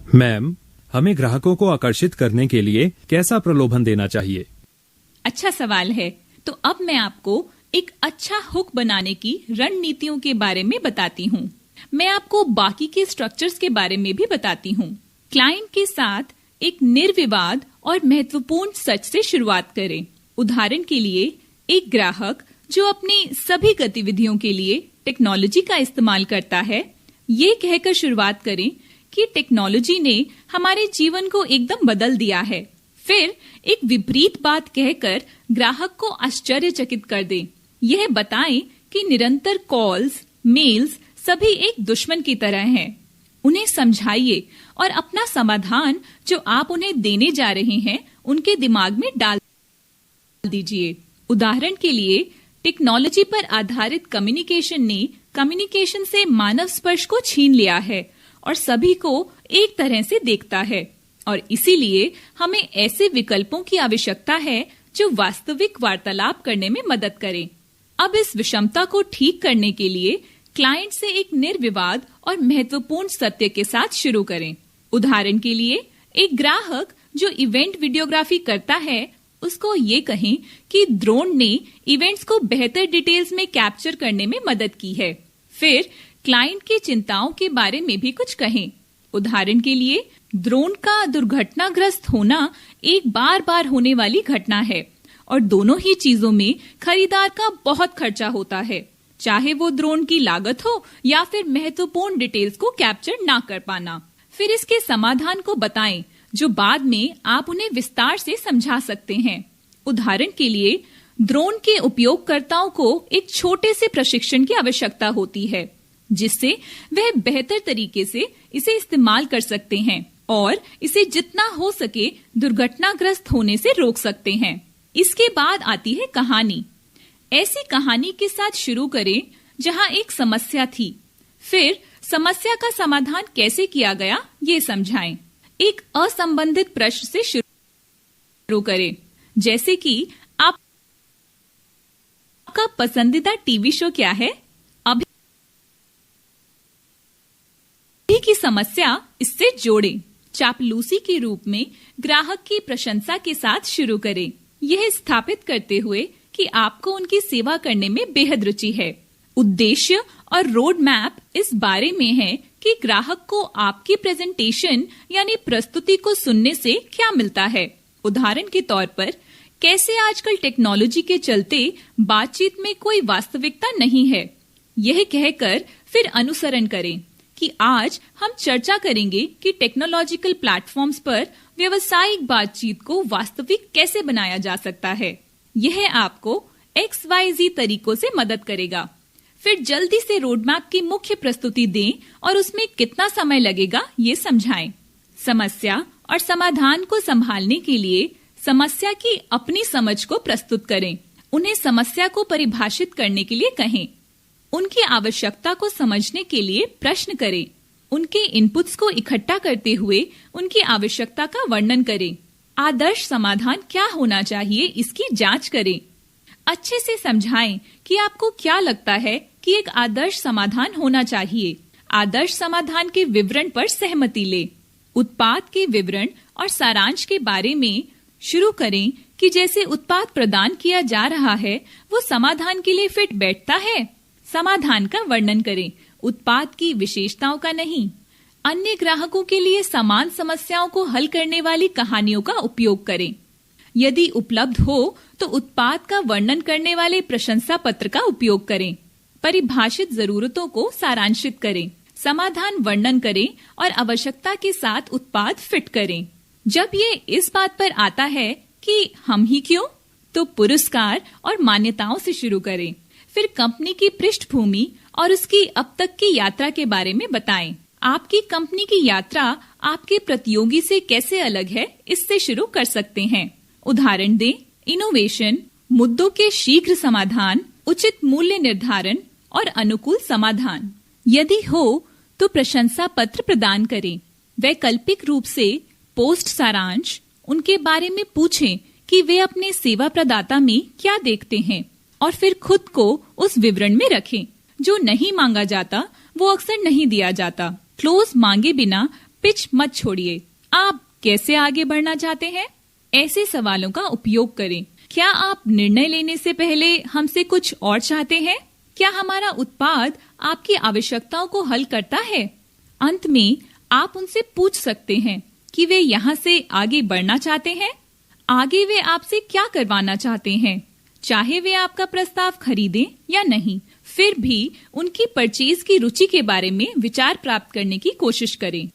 Ma'am, हमें ग्राहकों को आकर्षित करने के लिए कैसा प्रलोभन देना चाहिए? अच्छा सवाल है। तो अब मैं आपको एक अच्छा हुक बनाने की रणनीतियों के बारे में बताती हूँ। मैं आपको बाकी के स्ट्रक्चर्स के बारे में भी बताती हूँ। क्लाइंट के साथ एक निर्विवाद और महत्वपूर्ण सच से शुरुआत करें। उदाहरण के लिए, एक ग्राहक जो अपनी सभी गतिविधियों के लिए टेक्नोलॉजी का इस्तेमाल करता है, ये कहकर शुरुआत करें कि टेक्नोलॉजी ने हमारे जीवन को एकदम बदल दिया है। फिर एक विपरीत बात कहकर ग्राहक को आश्चर्यचकित कर दें। यह बताएं कि निरंतर कॉल्स, मेल्स सभी एक दुश्मन की तरह हैं। उन्हें समझाइए और अपना समाधान जो आप उन्हें देने जा रहे हैं उनके दिमाग में डाल दीजिए। उदाहरण के लिए, टेक्नोलॉजी पर आधारित कम्युनिकेशन ने कम्युनिकेशन से मानव स्पर्श को छीन लिया है और सभी को एक तरह से देखता है, और इसीलिए हमें ऐसे विकल्पों की आवश्यकता है जो वास्तविक वार्तालाप करने में मदद करें। अब इस विषमता को ठीक करने के लिए क्लाइंट से एक निर्विवाद और महत्वपूर्ण सत्य के साथ शुरू करें। उदाहरण के लिए, एक ग्राहक जो इवेंट वीडियोग्राफी करता है, उसको ये कहें कि ड्रोन ने इवेंट्स को बेहतर डिटेल्स में कैप्चर करने में मदद की है। फिर क्लाइंट की चिंताओं के बारे में भी कुछ कहें। उदाहरण के लिए, ड्रोन का दुर्घटनाग्रस्त होना एक बार बार होने वाली घटना है और दोनों ही चीजों में खरीदार का बहुत खर्चा होता है, चाहे वो ड्रोन की लागत हो या फिर महत्वपूर्ण डिटेल्स को कैप्चर ना कर पाना। फिर इसके समाधान को बताएं जो बाद में आप उन्हें विस्तार से समझा सकते हैं। उदाहरण के लिए, ड्रोन के उपयोगकर्ताओं को एक छोटे से प्रशिक्षण की आवश्यकता होती है जिससे वह बेहतर तरीके से इसे इस्तेमाल कर सकते हैं और इसे जितना हो सके दुर्घटनाग्रस्त होने से रोक सकते हैं। इसके बाद आती है कहानी। ऐसी कहानी के साथ शुरू करें जहां एक समस्या थी, फिर समस्या का समाधान कैसे किया गया ये समझाएं। एक असंबंधित प्रश्न से शुरू करें, जैसे कि आपका पसंदीदा टीवी शो क्या है? अभी की समस्या इससे जोड़ें। चापलूसी के रूप में ग्राहक की प्रशंसा के साथ शुरू करें, यह स्थापित करते हुए कि आपको उनकी सेवा करने में बेहद रुचि है। उद्देश्य और रोड मैप इस बारे में है कि ग्राहक को आपकी प्रेजेंटेशन यानी प्रस्तुति को सुनने से क्या मिलता है। उदाहरण के तौर पर, कैसे आजकल टेक्नोलॉजी के चलते बातचीत में कोई वास्तविकता नहीं है। यह कहकर फिर अनुसरण करें कि आज हम चर्चा करेंगे कि टेक्नोलॉजिकल प्लेटफॉर्म्स पर व्यावसायिक बातचीत को वास्तविक कैसे बनाया जा सकता है। यह आपको XYZ तरीकों से मदद करेगा। फिर जल्दी से रोडमैप की मुख्य प्रस्तुति दें और उसमें कितना समय लगेगा ये समझाएं। समस्या और समाधान को संभालने के लिए समस्या की अपनी समझ को प्रस्तुत करें। उन्हें समस्या को परिभाषित करने के लिए कहें। उनकी आवश्यकता को समझने के लिए प्रश्न करें। उनके इनपुट्स को इकट्ठा करते हुए उनकी आवश्यकता का वर्णन करें। आदर्श समाधान क्या होना चाहिए इसकी जांच करें। अच्छे से समझाएं कि आपको क्या लगता है कि एक आदर्श समाधान होना चाहिए। आदर्श समाधान के विवरण पर सहमति ले। उत्पाद के विवरण और सारांश के बारे में शुरू करें कि जैसे उत्पाद प्रदान किया जा रहा है वो समाधान के लिए फिट बैठता है। समाधान का वर्णन करें, उत्पाद की विशेषताओं का नहीं। अन्य ग्राहकों के लिए समान समस्याओं को हल करने वाली कहानियों का उपयोग करें। यदि उपलब्ध हो तो उत्पाद का वर्णन करने वाले प्रशंसा पत्र का उपयोग करें। परिभाषित जरूरतों को सारांशित करें। समाधान वर्णन करें और आवश्यकता के साथ उत्पाद फिट करें। जब ये इस बात पर आता है कि हम ही क्यों, तो पुरस्कार और मान्यताओं से शुरू करें। फिर कंपनी की पृष्ठभूमि और उसकी अब तक की यात्रा के बारे में बताएं। आपकी कंपनी की यात्रा आपके प्रतियोगी से कैसे अलग है इससे शुरू कर सकते हैं। उदाहरण दें, इनोवेशन, मुद्दों के शीघ्र समाधान, उचित मूल्य निर्धारण और अनुकूल समाधान। यदि हो तो प्रशंसा पत्र प्रदान करें। वैकल्पिक रूप से पोस्ट सारांश, उनके बारे में पूछें कि वे अपने सेवा प्रदाता में क्या देखते हैं और फिर खुद को उस विवरण में रखें। जो नहीं मांगा जाता वो अक्सर नहीं दिया जाता। क्लोज मांगे बिना पिच मत छोड़िए। आप कैसे आगे बढ़ना चाहते हैं? ऐसे सवालों का उपयोग करें। क्या आप निर्णय लेने से पहले हमसे कुछ और चाहते हैं? क्या हमारा उत्पाद आपकी आवश्यकताओं को हल करता है? अंत में आप उनसे पूछ सकते हैं कि वे यहाँ से आगे बढ़ना चाहते हैं। आगे वे आपसे क्या करवाना चाहते हैं, चाहे वे आपका प्रस्ताव खरीदें या नहीं। फिर भी उनकी परचेज की रुचि के बारे में विचार प्राप्त करने की कोशिश करें।